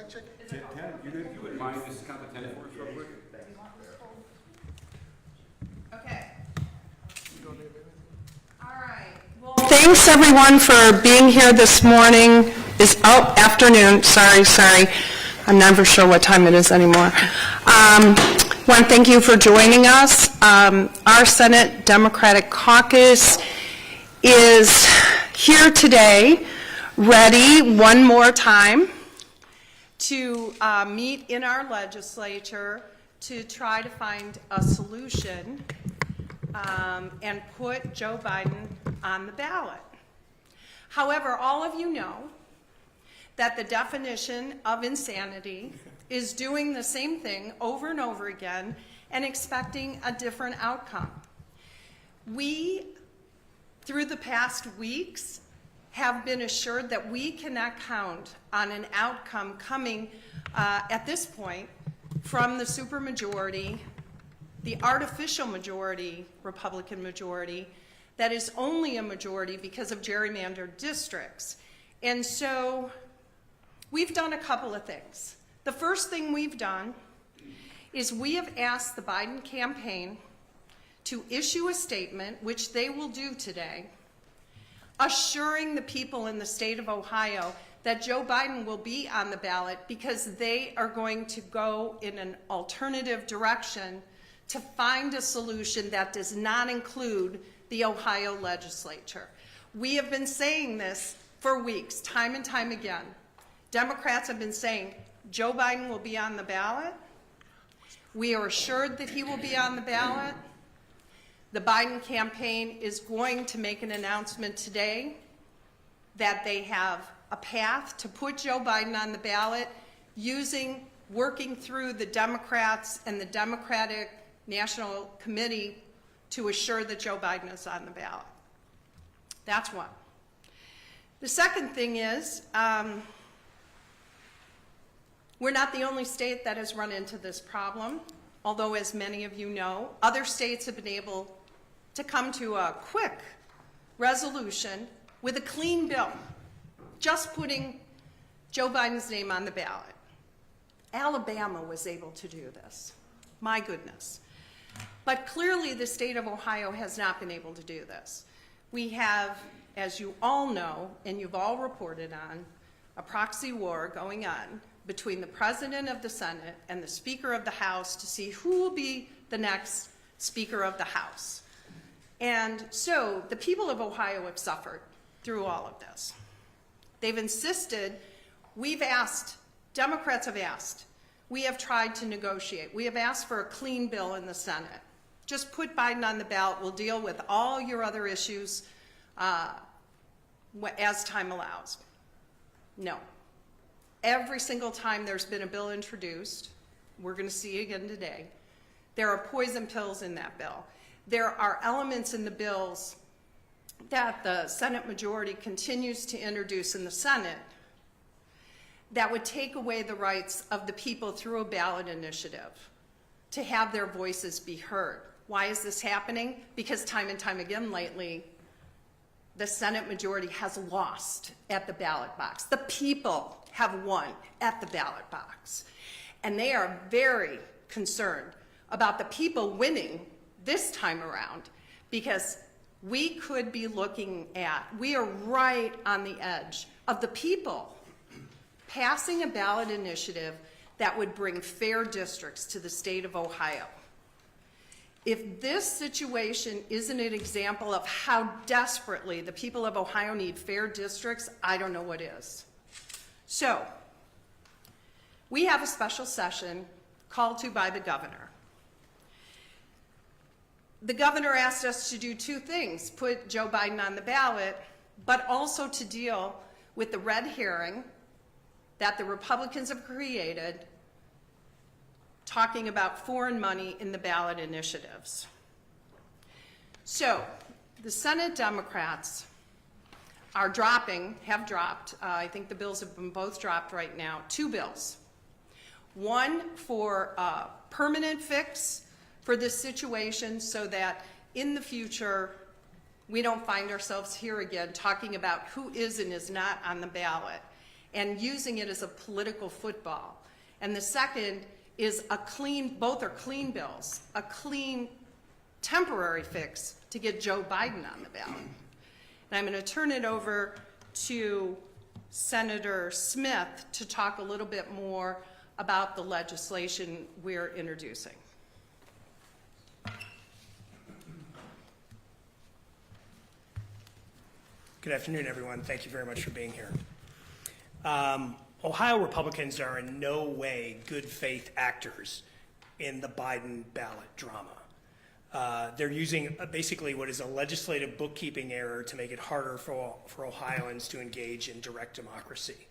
mic check? 10, you good? You wouldn't mind just count the 10 for us real quick? Okay. All right. Well, thanks everyone for being here this morning. Afternoon. Sorry. I'm never sure what time it is anymore. Want to thank you for joining us. Our Senate Democratic Caucus is here today, ready one more time to meet in our legislature to try to find a solution and put Joe Biden on the ballot. However, all of you know that the definition of insanity is doing the same thing over and over again and expecting a different outcome. We, through the past weeks, have been assured that we cannot count on an outcome coming at this point from the supermajority, the artificial majority, Republican majority, that is only a majority because of gerrymandered districts. And so we've done a couple of things. The first thing we've done is we have asked the Biden campaign to issue a statement, which they will do today, assuring the people in the state of Ohio that Joe Biden will be on the ballot because they are going to go in an alternative direction to find a solution that does not include the Ohio legislature. We have been saying this for weeks, time and time again. Democrats have been saying Joe Biden will be on the ballot. We are assured that he will be on the ballot. The Biden campaign is going to make an announcement today that they have a path to put Joe Biden on the ballot working through the Democrats and the Democratic National Committee to assure that Joe Biden is on the ballot. That's one. The second thing is, we're not the only state that has run into this problem, although as many of you know, other states have been able to come to a quick resolution with a clean bill, just putting Joe Biden's name on the ballot. Alabama was able to do this. My goodness. But clearly the state of Ohio has not been able to do this. We have, as you all know, and you've all reported on, a proxy war going on between the President of the Senate and the Speaker of the House to see who will be the next Speaker of the House. And so the people of Ohio have suffered through all of this. They've insisted, we've asked, Democrats have asked, we have tried to negotiate. We have asked for a clean bill in the Senate. Just put Biden on the ballot. We'll deal with all your other issues as time allows. No. Every single time there's been a bill introduced, we're going to see again today, there are poison pills in that bill. There are elements in the bills that the Senate majority continues to introduce in the Senate that would take away the rights of the people through a ballot initiative to have their voices be heard. Why is this happening? Because time and time again lately, the Senate majority has lost at the ballot box. The people have won at the ballot box. And they are very concerned about the people winning this time around because we could be we are right on the edge of the people passing a ballot initiative that would bring fair districts to the state of Ohio. If this situation isn't an example of how desperately the people of Ohio need fair districts, I don't know what is. So, we have a special session called to by the governor. The governor asked us to do two things, put Joe Biden on the ballot, but also to deal with the red herring that the Republicans have created talking about foreign money in the ballot initiatives. So, the Senate Democrats have dropped, I think the bills have been both dropped right now, two bills. One for a permanent fix for this situation so that in the future we don't find ourselves here again talking about who is and is not on the ballot. and using it as a political football. And the second is a clean, both are clean bills, a clean temporary fix to get Joe Biden on the ballot. And I'm going to turn it over to Senator Smith to talk a little bit more about the legislation we're introducing. Good afternoon, everyone. Thank you very much for being here. Ohio Republicans are in no way good faith actors in the Biden ballot drama. They're using basically what is a legislative bookkeeping error to make it harder for Ohioans to engage in direct democracy.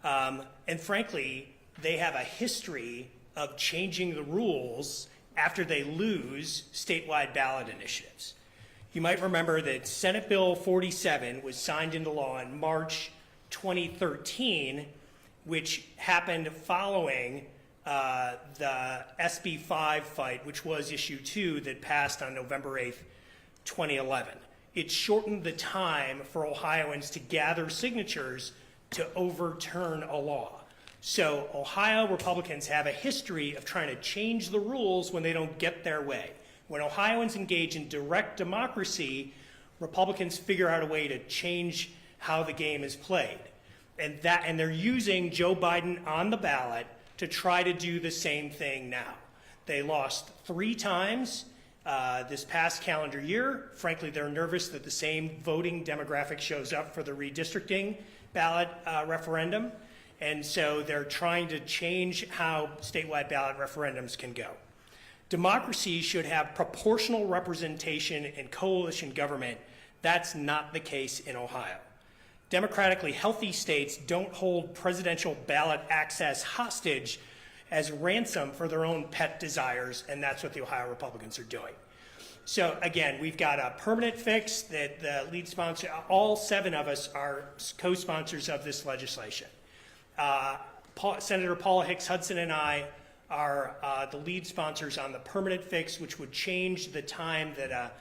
And frankly, they have a history of changing the rules after they lose statewide ballot initiatives. You might remember that Senate Bill 47 was signed into law in March 2013, which happened following the SB 5 fight, which was issue 2 that passed on November 8th, 2011. It shortened the time for Ohioans to gather signatures to overturn a law. So Ohio Republicans have a history of trying to change the rules when they don't get their way. When Ohioans engage in direct democracy, Republicans figure out a way to change how the game is played. And they're using Joe Biden on the ballot to try to do the same thing now. They lost 3 times this past calendar year. Frankly, they're nervous that the same voting demographic shows up for the redistricting ballot referendum. And so they're trying to change how statewide ballot referendums can go. Democracy should have proportional representation in coalition government. That's not the case in Ohio. Democratically healthy states don't hold presidential ballot access hostage as ransom for their own pet desires, and that's what the Ohio Republicans are doing. So again, we've got a permanent fix that the lead sponsor, all 7 of us are co-sponsors of this legislation. Senator Paula Hicks Hudson and I are the lead sponsors on the permanent fix, which would change the time that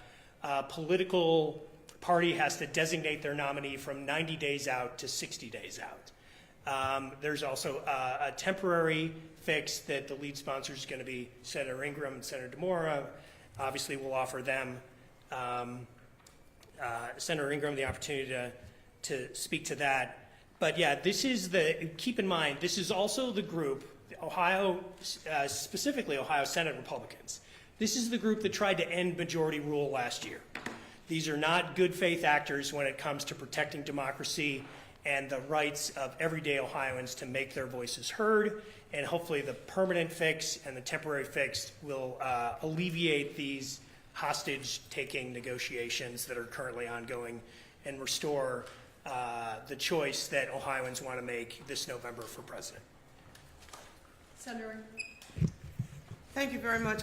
a political party has to designate their nominee from 90 days out to 60 days out. There's also a temporary fix that the lead sponsor is going to be Senator Ingram and Senator DeMora. Obviously, we'll offer them, Senator Ingram, the opportunity to speak to that. But yeah, this is keep in mind, this is also the group, Ohio, specifically Ohio Senate Republicans. This is the group that tried to end majority rule last year. These are not good faith actors when it comes to protecting democracy and the rights of everyday Ohioans to make their voices heard. And hopefully the permanent fix and the temporary fix will alleviate these hostage-taking negotiations that are currently ongoing and restore the choice that Ohioans want to make this November for president. Senator. Thank you very much.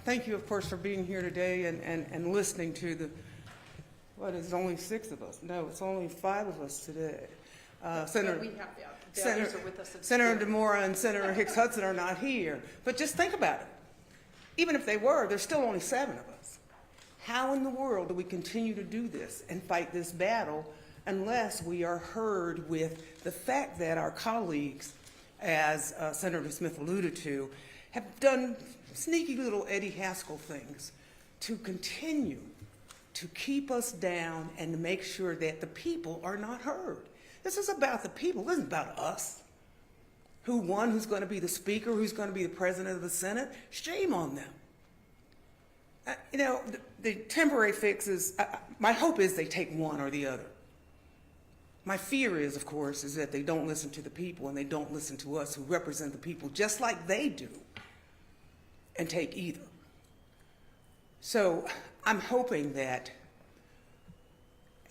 Thank you, of course, for being here today and listening to the, what is only 6 of us? No, it's only 5 of us today. Senator DeMora and Senator Hicks Hudson are not here. But just think about it. Even if they were, there's still only 7 of us. How in the world do we continue to do this and fight this battle unless we are heard with the fact that our colleagues, as Senator Smith alluded to, have done sneaky little Eddie Haskell things to continue to keep us down and to make sure that the people are not heard. This is about the people. This isn't about us. Who's going to be the speaker, who's going to be the president of the Senate. Shame on them. You know, the temporary fixes, my hope is they take one or the other. My fear is, of course, is that they don't listen to the people and they don't listen to us who represent the people just like they do and take either. So I'm hoping that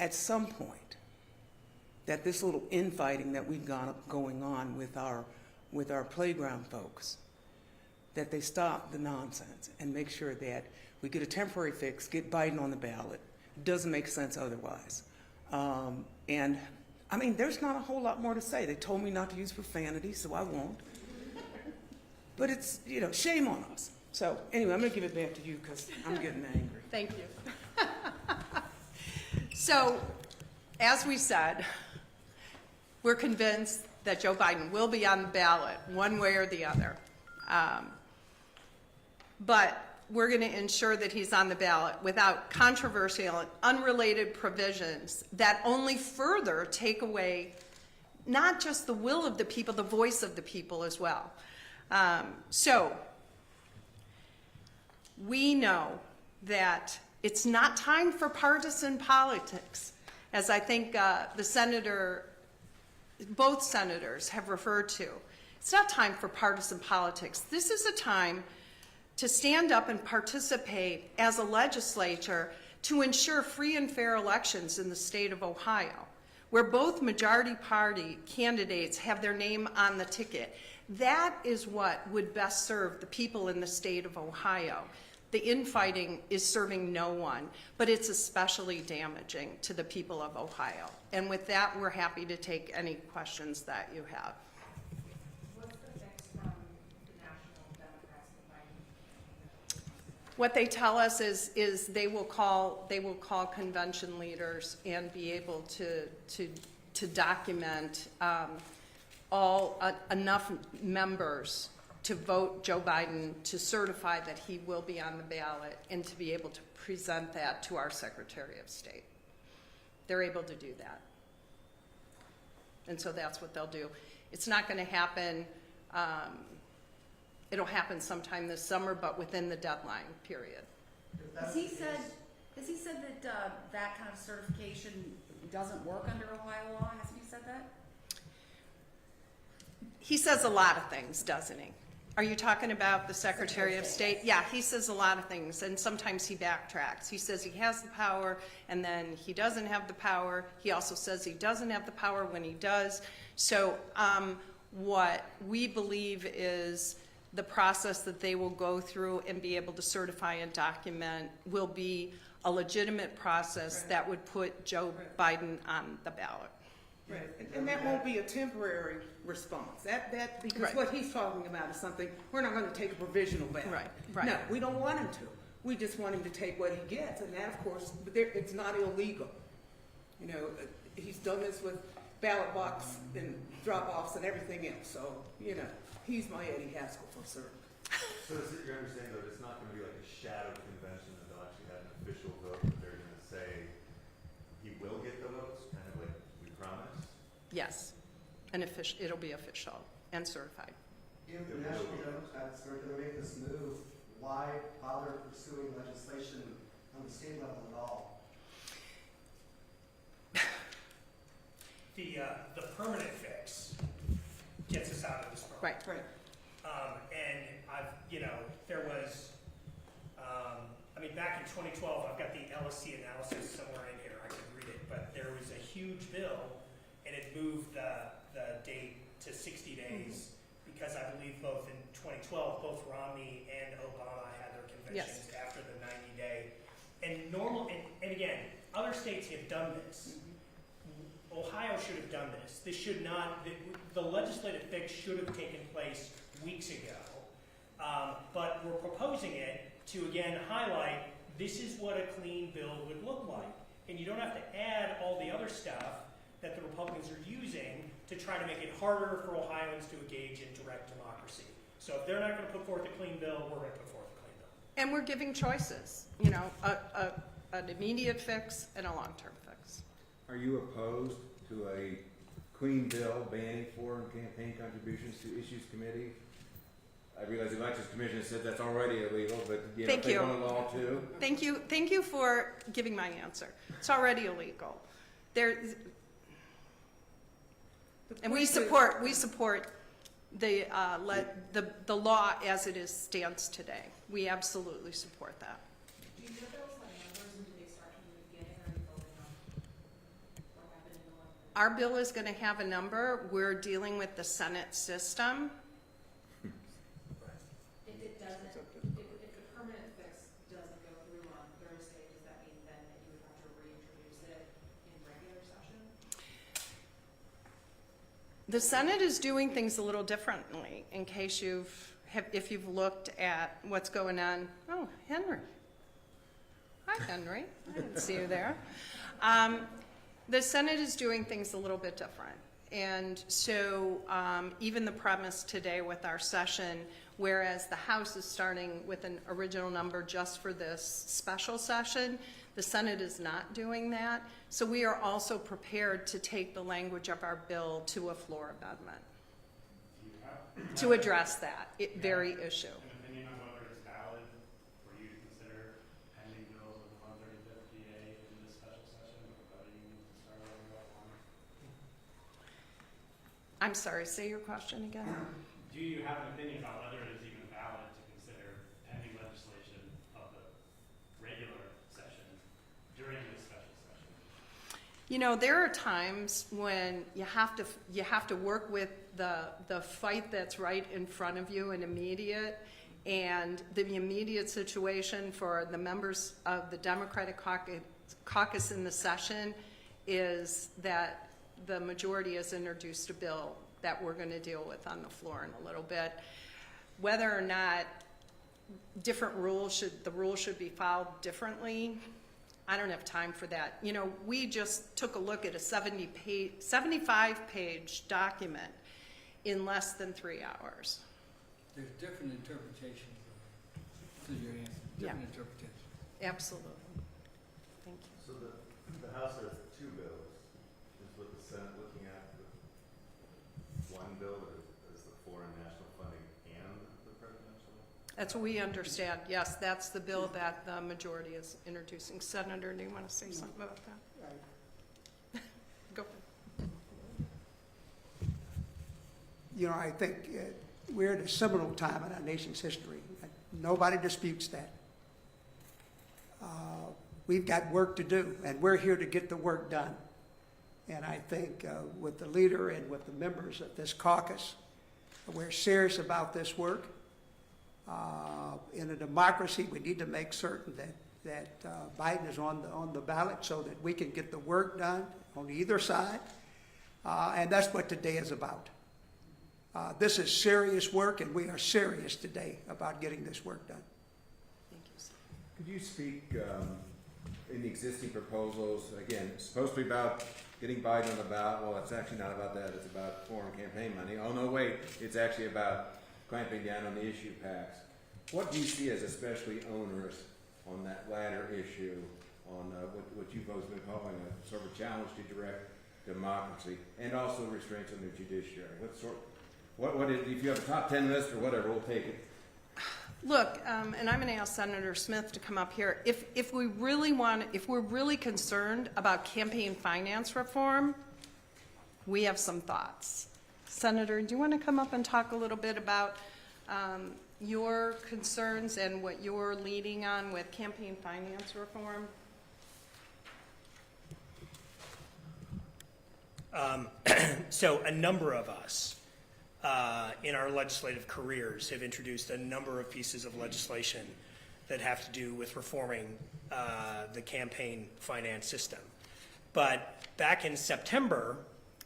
at some point that this little infighting that we've got going on with our playground folks, that they stop the nonsense and make sure that we get a temporary fix, get Biden on the ballot. It doesn't make sense otherwise. And I mean, there's not a whole lot more to say. They told me not to use profanity, so I won't. But it's, you know, shame on us. So anyway, I'm going to give it back to you because I'm getting angry. Thank you. So, as we said, we're convinced that Joe Biden will be on the ballot one way or the other. But we're going to ensure that he's on the ballot without controversial and unrelated provisions that only further take away not just the will of the people, the voice of the people as well. So we know that it's not time for partisan politics, as I think both senators have referred to. It's not time for partisan politics. This is a time to stand up and participate as a legislature to ensure free and fair elections in the state of Ohio, where both majority party candidates have their name on the ticket. That is what would best serve the people in the state of Ohio. The infighting is serving no one, but it's especially damaging to the people of Ohio. And with that, we're happy to take any questions that you have. What's the fix from the National Democrats and Biden? What they tell us is they will call convention leaders and be able to document enough members to vote Joe Biden to certify that he will be on the ballot and to be able to present that to our Secretary of State. They're able to do that. And so that's what they'll do. It's not going to happen, it'll happen sometime this summer, but within the deadline period. Has he said that that kind of certification doesn't work under Ohio law? Hasn't he said that? He says a lot of things, doesn't he? Are you talking about the Secretary of State? Yeah, he says a lot of things, and sometimes he backtracks. He says he has the power, and then he doesn't have the power. He also says he doesn't have the power when he does. So what we believe is the process that they will go through and be able to certify and document will be a legitimate process that would put Joe Biden on the ballot. Right, and that won't be a temporary response. Because Right. what he's talking about is something, we're not gonna take a provisional ballot. Right. No, we don't want him to. We just want him to take what he gets, and that, of course, it's not illegal. You know, he's done this with ballot box and drop-offs and everything else, so, you know, he's my Eddie Haskell for certain. So is it your understanding that it's not gonna be like a shadow convention, that they'll actually have an official vote, that they're gonna say he will get the votes, kind of like we promised? Yes, it'll be official and certified. If the National Democrats are going to make this move, why bother pursuing legislation on the state level at all? The permanent fix gets us out of this problem. Right. Right. And there was, back in 2012, I've got the LSC analysis somewhere in here, I could read it, but there was a huge bill, and it moved the date to 60 days, because I believe both in 2012, both Romney and Obama had their conventions after the 90-day. And again, other states have done this. Ohio should have done this. This should not, the legislative fix should have taken place weeks ago. But we're proposing it to, again, highlight this is what a clean bill would look like. And you don't have to add all the other stuff that the Republicans are using to try to make it harder for Ohioans to engage in direct democracy. So if they're not going to put forth a clean bill, we're going to put forth a clean bill. And we're giving choices, an immediate fix and a long-term fix. Are you opposed to a clean bill banning foreign campaign contributions to issues committee? I realize the Elections Commission said that's already illegal, but Thank they you. want a law too? Thank you for giving my answer. It's already illegal. And we support the law as it stands today. We absolutely support that. Do you know those numbers, and did they start from the beginning, or are you building on what happened in the one? Our bill is going to have a number. We're dealing with the Senate system. If it doesn't, if the permanent fix doesn't go through on Thursday, does that mean then that you would have to reintroduce it in regular session? The Senate is doing things a little differently, in case if you've looked at what's going on. Oh, Henry. Hi, Henry. I didn't see you there. The Senate is doing things a little bit different. And so even the premise today with our session, whereas the House is starting with an original number just for this special session, the Senate is not doing that. So we are also prepared to take the language of our bill to a floor amendment to address that very issue. An opinion on whether it's valid for you to consider pending bills with the 135th DA in this special session, or whether you need to start over about one? I'm sorry, say your question again. Do you have an opinion about whether it is even valid to consider pending legislation of the regular session during this special session? You know, there are times when you have to work with the fight that's right in front of you and immediate, and the immediate situation for the members of the Democratic caucus in the session is that the majority has introduced a bill that we're going to deal with on the floor in a little bit. Whether or not different rules the rules should be filed differently, I don't have time for that. You know, we just took a look at a 75-page document in less than 3 hours. There's different interpretations to your answer, different interpretations. Absolutely. Thank you. So the House has two bills. Is what the Senate looking at the one bill is the foreign national funding and the presidential? That's what we understand. Yes, that's the bill that the majority is introducing. Senator, do you want to say something about that? Go ahead. You know, I think we're at a seminal time in our nation's history. Nobody disputes that. We've got work to do, and we're here to get the work done. And I think with the leader and with the members of this caucus, we're serious about this work. In a democracy, we need to make certain that Biden is on the ballot so that we can get the work done on either side. And that's what today is about. This is serious work, and we are serious today about getting this work done. Thank you, sir. Could you speak in the existing proposals, again, it's supposed to be about getting Biden on the ballot. Well, it's actually not about that. It's about foreign campaign money. Oh, no, wait, it's actually about clamping down on the issue PACs. What do you see as especially onerous on that latter issue, on what you've always been calling a sort of a challenge to direct democracy, and also restraints on the judiciary? What is, if you have a top 10 list or whatever, we'll take it. Look, and I'm going to ask Senator Smith to come up here. If we're really concerned about campaign finance reform, we have some thoughts. Senator, do you want to come up and talk a little bit about your concerns and what you're leading on with campaign finance reform? So a number of us in our legislative careers have introduced a number of pieces of legislation that have to do with reforming the campaign finance system. But back in September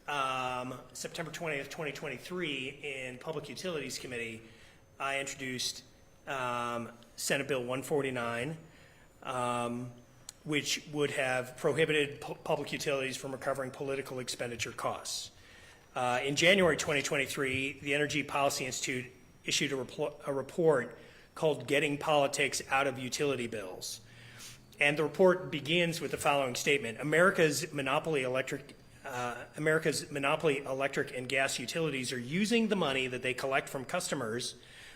20th, 2023, in Public Utilities Committee, I introduced Senate Bill 149, which would have prohibited public utilities from recovering political expenditure costs. In January 2023, the Energy Policy Institute issued a report called Getting Politics Out of Utility Bills. And the report begins with the following statement: America's monopoly electric and gas utilities are using the money that they collect from customers'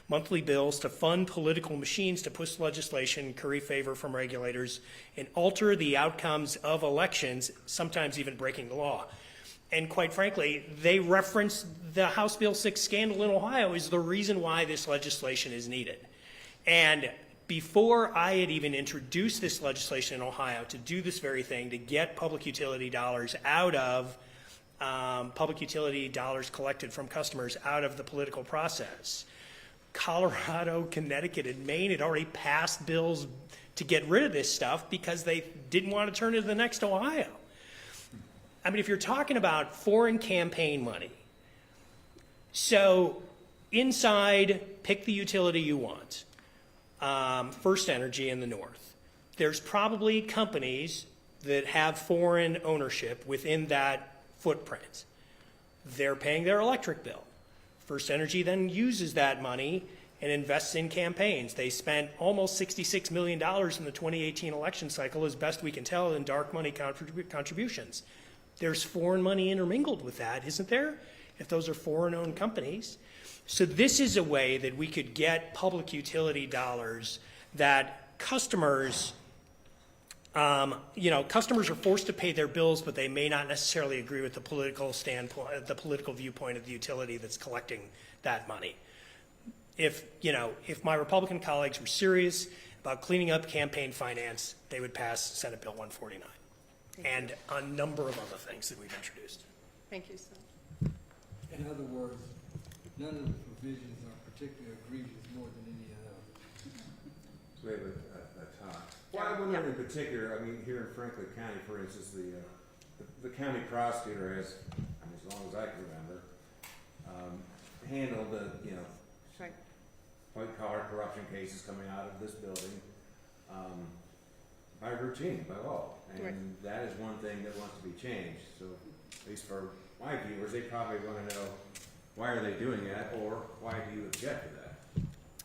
monthly bills to fund political machines to push legislation, curry favor from regulators, and alter the outcomes of elections, sometimes even breaking the law. And quite frankly, they reference the House Bill 6 scandal in Ohio is the reason why this legislation is needed. And before I had even introduced this legislation in Ohio to do this very thing, to get public utility dollars out of, public utility dollars collected from customers out of the political process, Colorado, Connecticut, and Maine had already passed bills to get rid of this stuff because they didn't want to turn it to the next Ohio. I mean, if you're talking about foreign campaign money, so inside, pick the utility you want. First Energy in the north. There's probably companies that have foreign ownership within that footprint. they're paying their electric bill. First Energy then uses that money and invests in campaigns. They spent almost $66 million in the 2018 election cycle, as best we can tell, in dark money contributions. There's foreign money intermingled with that, isn't there? If those are foreign-owned companies. So this is a way that we could get public utility dollars that customers, customers are forced to pay their bills, but they may not necessarily agree with the political standpoint, the political viewpoint of the utility that's collecting that money. If my Republican colleagues were serious about cleaning up campaign finance, they would pass Senate Bill 149 and a number of other things that we've introduced. Thank you, sir. In other words, none of the provisions are particularly egregious more than any of the others. We have a tie. Well, I wonder in particular, I mean, here in Franklin County, for instance, the county prosecutor has, as long as I can remember, handled the, Right. white collar corruption cases coming out of this building by routine, by law. And Right. that is one thing that wants to be changed. So at least for my viewers, they probably want to know, why are they doing that, or why do you object to that?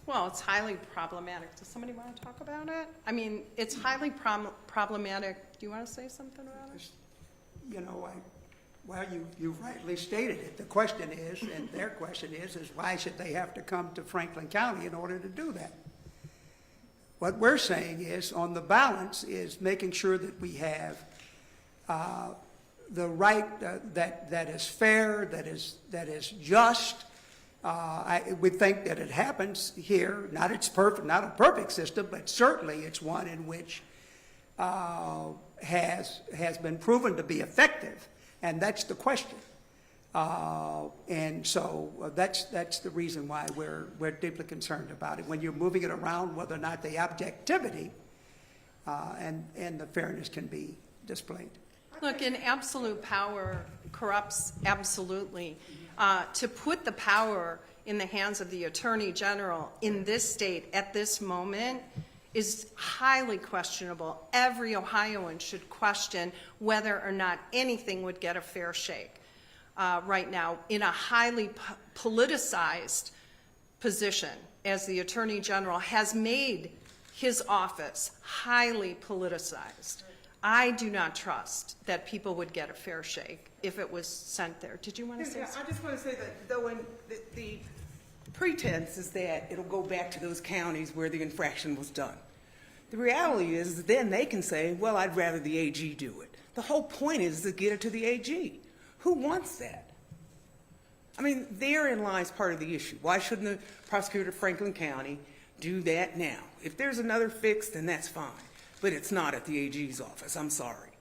Well, it's highly problematic. Does somebody want to talk about it? I mean, it's highly problematic. Do you want to say something about it? Well, you rightly stated it. The question is, and their question is why should they have to come to Franklin County in order to do that? What we're saying is, on the balance, is making sure that we have the right that is fair, that is just. We think that it happens here. Not a perfect system, but certainly it's one in which has been proven to be effective, and that's the question. And so that's the reason why we're deeply concerned about it. When you're moving it around, whether or not the objectivity and the fairness can be displayed. Look, and absolute power corrupts absolutely. To put the power in the hands of the Attorney General in this state at this moment is highly questionable. Every Ohioan should question whether or not anything would get a fair shake right now in a highly politicized position, as the Attorney General has made his office highly politicized. I do not trust that people would get a fair shake if it was sent there. Did you want to say something? I just want to say that though the pretense is that it'll go back to those counties where the infraction was done. The reality is then they can say, well, I'd rather the AG do it. The whole point is to get it to the AG. Who wants that? I mean, therein lies part of the issue. Why shouldn't the prosecutor of Franklin County do that now? If there's another fix, then that's fine. But it's not at the AG's office. I'm sorry.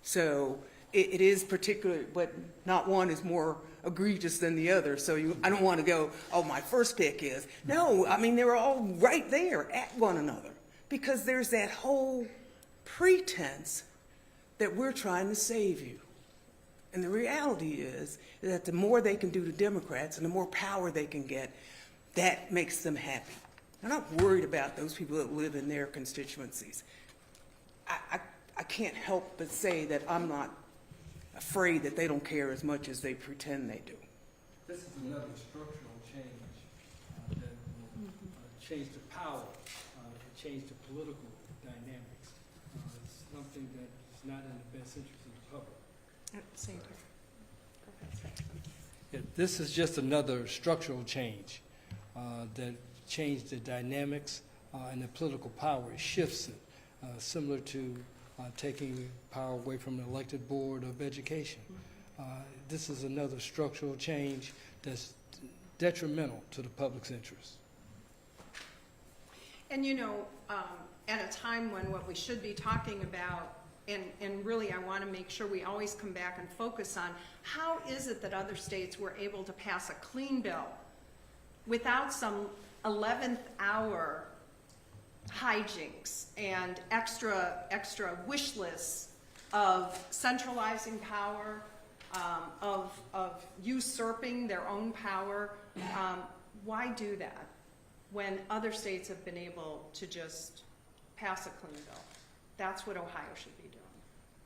So it is particular, but not one is more egregious than the other. So I don't want to go, oh, my first pick is. No, I mean, they're all right there at one another, because there's that whole pretense that we're trying to save you. And the reality is that the more they can do to Democrats and the more power they can get, that makes them happy. I'm not worried about those people that live in their constituencies. I can't help but say that I'm not afraid that they don't care as much as they pretend they do. This is another structural change that will change the power, change the political dynamics. It's something that is not in the best interest of the public. Same Yeah, this is just another structural change that changed the dynamics and the political power. It shifts it, similar to taking power away from the elected board of education. This is another structural change that's detrimental to the public's interest. And at a time when what we should be talking about, and really I want to make sure we always come back and focus on how is it that other states were able to pass a clean bill without some 11th hour hijinks and extra wish lists of centralizing power, of usurping their own power. Why do that when other states have been able to just pass a clean bill? That's what Ohio should be doing.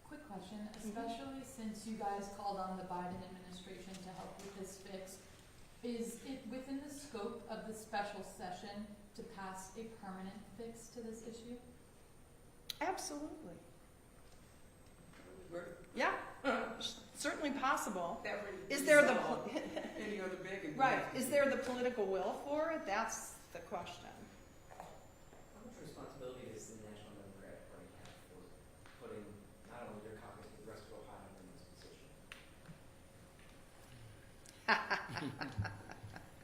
Quick question, especially since you guys called on the Biden administration to help with this fix. Is it within the scope of the special session to pass a permanent fix to this issue? Absolutely. Yeah, certainly possible. Is there the, Any other big? right, is there the political will for it? That's the question. How much responsibility does the National Democratic Party have for putting not only their caucus, but the rest of Ohio in this position?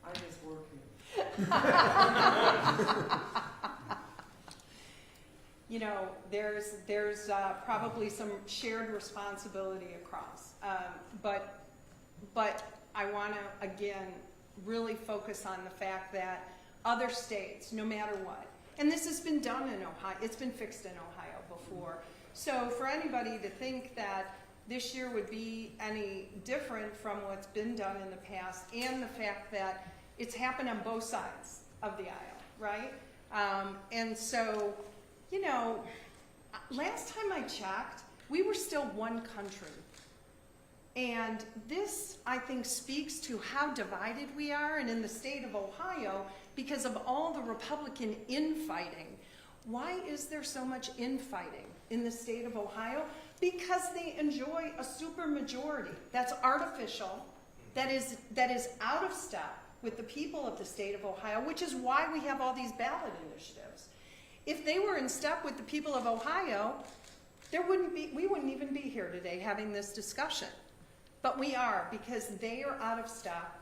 I just work here. You know, there's probably some shared responsibility across. But I want to, again, really focus on the fact that other states, no matter what, and this has been done in Ohio, it's been fixed in Ohio before. So for anybody to think that this year would be any different from what's been done in the past, and the fact that it's happened on both sides of the aisle, right? And so, you know, last time I checked, we were still one country. And this, I think, speaks to how divided we are, and in the state of Ohio, because of all the Republican infighting. Why is there so much infighting in the state of Ohio? Because they enjoy a supermajority that's artificial, that is out of step with the people of the state of Ohio, which is why we have all these ballot initiatives. If they were in step with the people of Ohio, we wouldn't even be here today having this discussion. But we are, because they are out of step.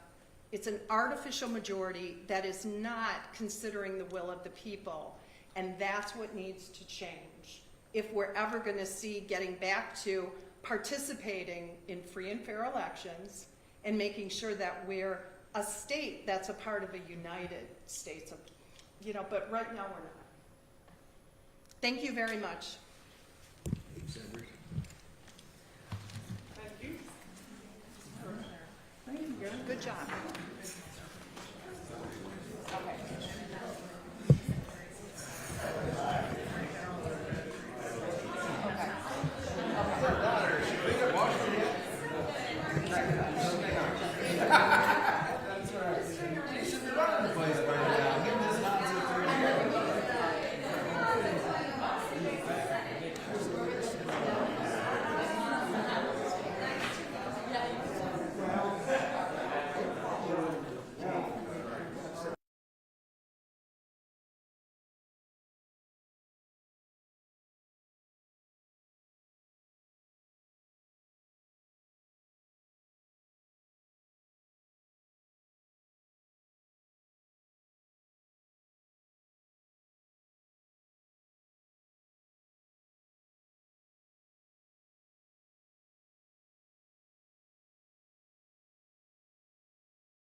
It's an artificial majority that is not considering the will of the people, and that's what needs to change if we're ever going to see getting back to participating in free and fair elections and making sure that we're a state that's a part of a United States of, you know, but right now we're not. Thank you very much. Sanders. Thank you. Good job. Okay. Okay.